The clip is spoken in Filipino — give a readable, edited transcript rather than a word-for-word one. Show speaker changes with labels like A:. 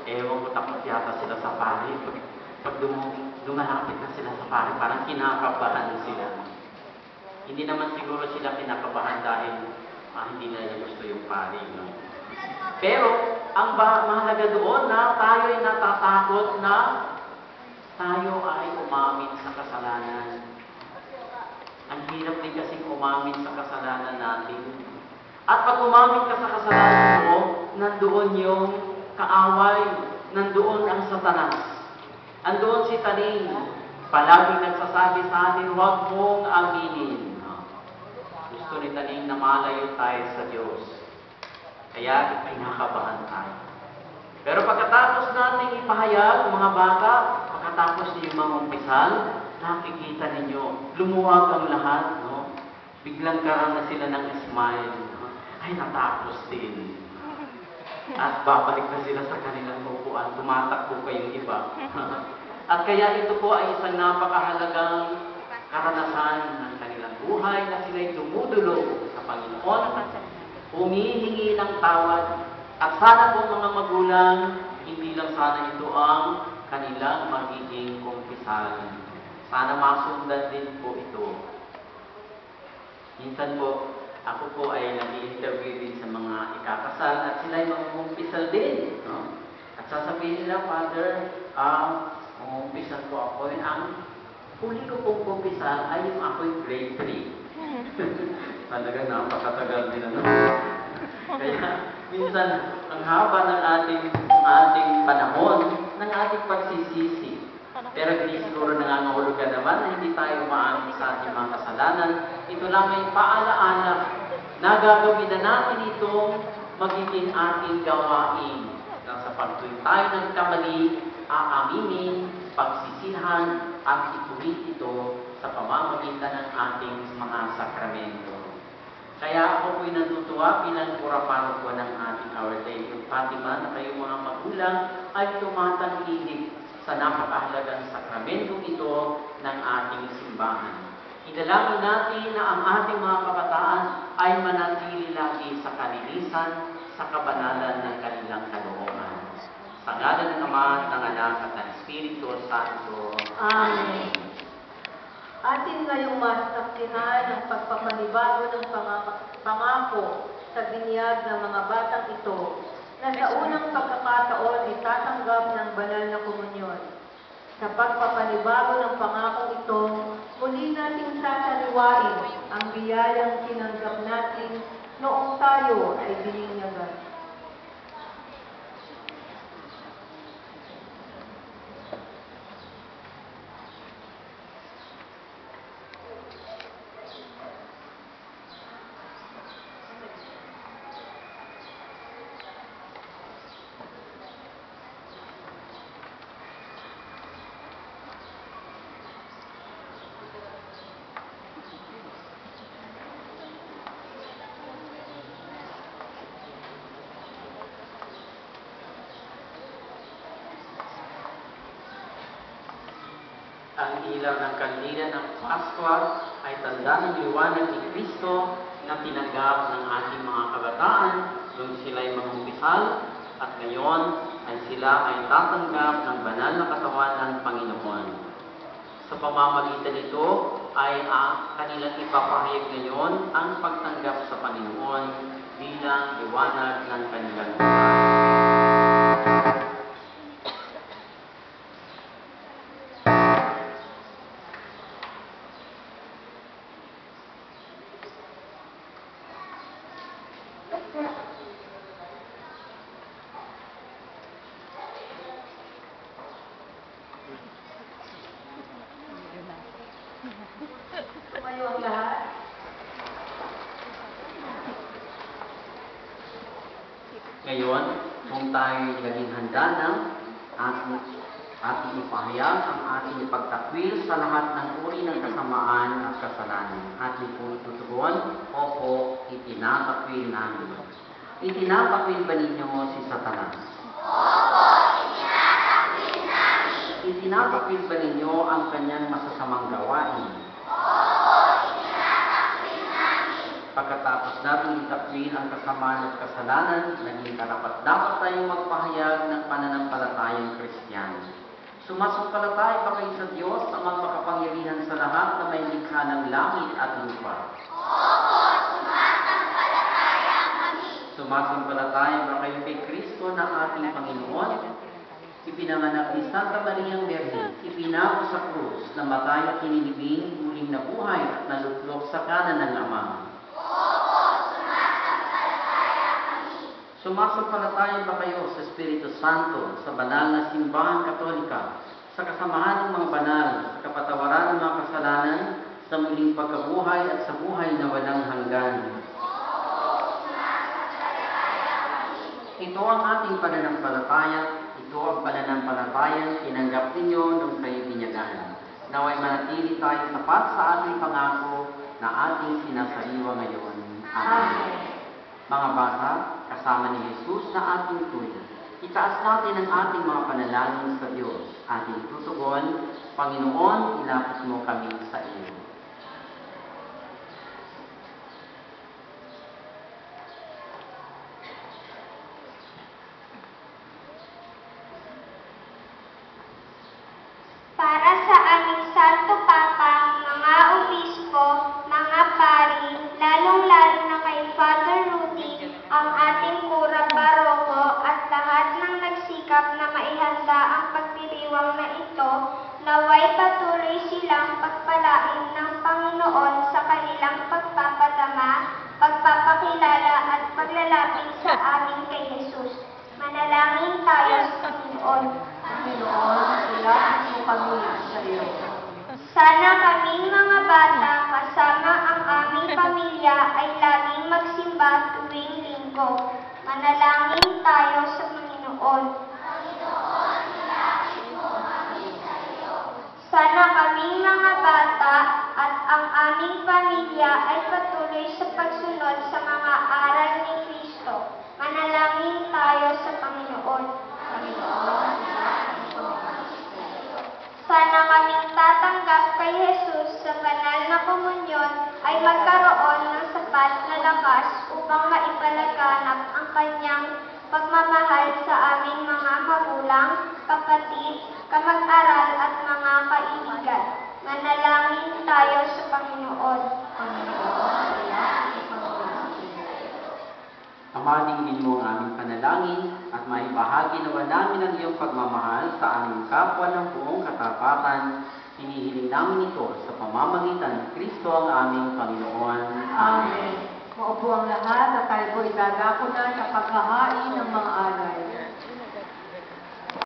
A: Ewan ko, takot yata sila sa pari. Pag lumalapit na sila sa pari, parang kinakabahan sila. Hindi naman siguro sila kinakabahan dahil hindi nila gusto yung pari. No? Pero, ang mahalaga doon na tayo ay natatakot na tayo ay umamin sa kasalanan. Ang hirap din kasing umamin sa kasalanan natin. At pag umamin ka sa kasalanan mo, nandoon yung kaaway, nandoon ang Satanas. Andoon si Taning, palaging nagsasabi sa atin, huwag mong aminin. Gusto ni Taning na malayo tayo sa Diyos. Kaya pinakabahan tayo. Pero pagkatapos natin ipahayag, mga bata, pagkatapos niyo mga umpisal, nakikita ninyo, lumuwag ang lahat, no? Biglang karoon na sila ng smile. No? Ay, natapos din. At babalik na sila sa kanilang upuan, tumatakbo kayong iba. At kaya ito po ay isang napakahalagang karanasan ng kanilang buhay na sila'y dumudulog sa Panginoon, humihingi ng tawad. At sana po mga magulang, hindi lang sana ito ang kanilang magiging kumpisal. Sana masundan din po ito. Minsan po, ako po ay nag-i-interview din sa mga ikakasal at sila ay mag-umpisal din. No? At sasabihin nila, Father, umpisal po ako. Ang huli ko pong kumpisal ay yung ako'y grade 3. Talaga napakatagal din ano. Kaya minsan, ang haba ng ating panahon, ng ating pagsisisi. Pero hindi siguro nangangahulugan naman na hindi tayo maamin sa ating mga kasalanan. Ito lang ay paalaala na gagawin na natin itong magiging ating gawain. Sa pagtuloy tayo ng kamali, aaminin, pagsisihan, at ituwid ito sa pamamagitan ng ating mga sakramento. Kaya ako po'y natutuwa bilang pura-paro po ng ating Our Lady of Fatima na kayo mga magulang ay tumatangkilik sa napakahalagang sakramento ito ng ating simbahan. Idalangin natin na ang ating mga kabataan ay manatili lagi sa kalinisan, sa kabanalan ng kanilang kalooban. Sa ngalan ng Ama, ng Anak, at ng Espiritu Santo.
B: Amen. Atin ngayong masaksihan ang pagpapanibago ng pangako sa binyag ng mga batang ito na sa unang pagkakataon itatanggap ng banal na komunyon. Sa pagpapanibago ng pangakong ito, muli nating sasaliwain ang biyayang tinanggap natin noong tayo ay bininyagan.
A: Ang ilaw ng kandila ng Paskwa ay tanda ng liwanag ni Kristo na tinanggap ng ating mga kabataan nung sila'y mangumpisal at ngayon ay sila ay tatanggap ng banal na katawan ng Panginoon. Sa pamamagitan nito ay kanilang ipapahayag ngayon ang pagtanggap sa Panginoon bilang liwanag ng kanilang buhay.
B: Tumayo ang lahat.
A: Ngayon, kung tayo naging handa na, ating ipahayag ang ating ipagtakwil sa lahat ng uri ng kasamaan at kasalanan. Ating po tutugon, opo, itinatakwil namin. Itinatakwil ba ninyo si Satanas?
C: Opo, itinatakwil namin.
A: Itinatakwil ba ninyo ang kanyang masasamang gawain?
C: Opo, itinatakwil namin.
A: Pagkatapos natin itakwil ang kasamaan at kasalanan, naging karapat-dapat tayong magpahayag ng pananampalatayang Kristiyano. Sumasampalataya ba kayo sa Diyos, amang makapangyarihan sa lahat na may likha ng langit at lupa?
C: Opo, sumasampalataya kami.
A: Sumasampalataya ba kayo kay Kristo na ating Panginoon? Ipinanganak ni Santa Mariang Birhen, ipinako sa krus, namatay at kinilibing, muling nabuhay at nalutlok sa kanan ng Ama.
C: Opo, sumasampalataya kami.
A: Sumasampalataya ba kayo sa Espiritu Santo, sa banal na simbahan katolika, sa kasamahan ng mga banal, sa kapatawaran ng mga kasalanan, sa muling pagkabuhay at sa buhay na walang hanggan? Ito ang ating pananampalataya, ito ang pananampalatayang tinanggap ninyo nung kayo binyagan. Naway manatili tayo tapat sa ating pangako na ating sinasariwa ngayon. Amen. Mga bata, kasama ni Jesus na ating tuya, itaas natin ang ating mga panalangin sa Diyos. Ating tutugon, Panginoon, ilapit mo kami sa iyo.
D: Para sa aming Santo Papa, mga obispo, mga pari, lalong-lalo na kay Father Rudy, ang ating kura paroko at lahat ng nagsikap na maihanda ang pagdiriwang na ito, naway patuloy silang pagpalain ng Panginoon sa kanilang pagpapadama, pagpapakilala at paglalapit sa amin kay Jesus. Manalangin tayo sa Panginoon.
B: Panginoon, ilapit mo kami sa iyo.
D: Sana kaming mga bata kasama ang aming pamilya ay laging magsimba tuwing linggo. Manalangin tayo sa Panginoon. Sana kaming mga bata at ang aming pamilya ay patuloy sa pagsunod sa mga aral ni Kristo. Manalangin tayo sa Panginoon. Sana kaming tatanggap kay Jesus sa banal na komunyon ay magkaroon ng sapat na lakas upang maipalaganap ang kanyang pagmamahal sa aming mga magulang, kapatid, kamag-aral at mga kaibigan. Manalangin tayo sa Panginoon.
A: Ama, dinggin mo ang aming panalangin at maibahagi naman namin ang iyong pagmamahal sa aming kapwa ng buong katapatan. Hinihiling namin ito sa pamamagitan ni Kristo ang aming Panginoon.
B: Amen. Maupo ang lahat at tayo po itadako na sa paghahain ng mga alay.